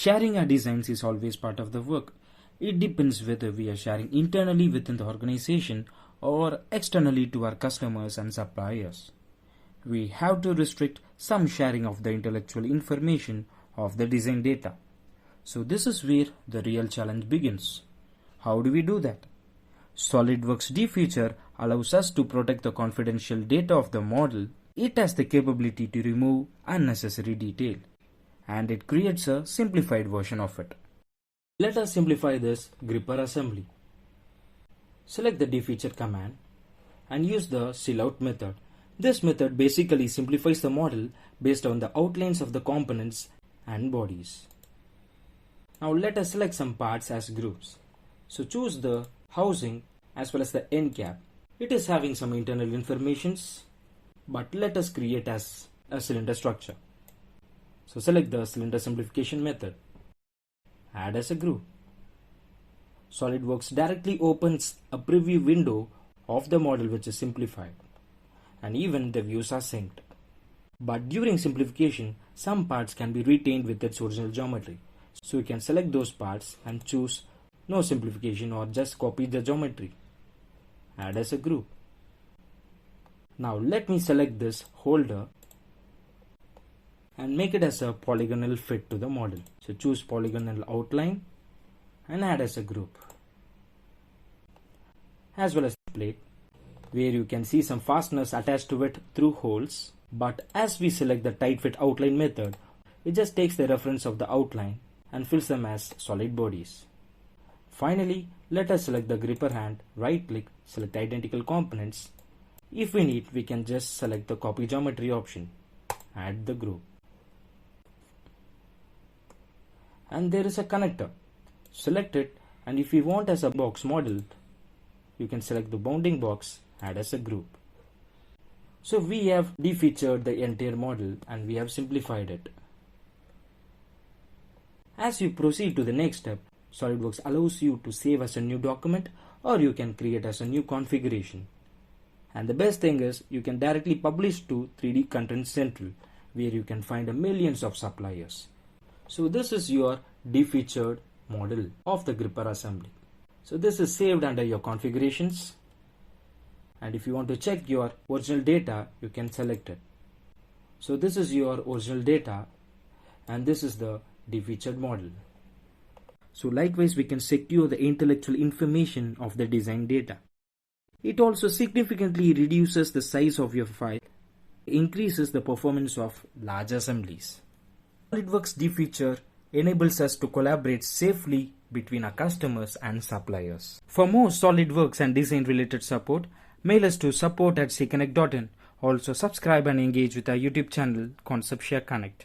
Sharing our designs is always part of the work. It depends whether we are sharing internally within the organization or externally to our customers and suppliers. We have to restrict some sharing of the intellectual information of the design data. So this is where the real challenge begins. How do we do that? SOLIDWORKS DEFEATURE allows us to protect the confidential data of the model. It has the capability to remove unnecessary detail, and it creates a simplified version of it. Let us simplify this gripper assembly. Select the defeature command and use the SILOUT method. This method basically simplifies the model based on the outlines of the components and bodies. Now let us select some parts as groups. So choose the housing as well as the end cap. It is having some internal informations, but let us create as a cylinder structure. So select the cylinder simplification method. Add as a group. SOLIDWORKS directly opens a preview window of the model which is simplified, and even the views are synced. But during simplification, some parts can be retained with its original geometry. So you can select those parts and choose no simplification or just copy the geometry. Add as a group. Now let me select this holder and make it as a polygonal fit to the model. So choose polygonal outline and add as a group. As well as the plate, where you can see some fasteners attached to it through holes. But as we select the tight fit outline method, it just takes the reference of the outline and fills them as solid bodies. Finally, let us select the gripper hand, right click, select identical components. If we need, we can just select the copy geometry option, add the group. And there is a connector. Select it, and if you want as a box model, you can select the bounding box, add as a group. So we have defeatured the entire model and we have simplified it. As you proceed to the next step, SOLIDWORKS allows you to save as a new document, or you can create as a new configuration. And the best thing is you can directly publish to 3D Content Central, where you can find millions of suppliers. So this is your defeatured model of the gripper assembly. So this is saved under your configurations, and if you want to check your original data, you can select it. So this is your original data, and this is the defeatured model. So likewise, we can secure the intellectual information of the design data. It also significantly reduces the size of your file, increases the performance of large assemblies. SOLIDWORKS DEFEATURE enables us to collaborate safely between our customers and suppliers. For more SOLIDWORKS and design related support, mail us to support@connect.in. Also subscribe and engage with our YouTube channel Concept Share Connect.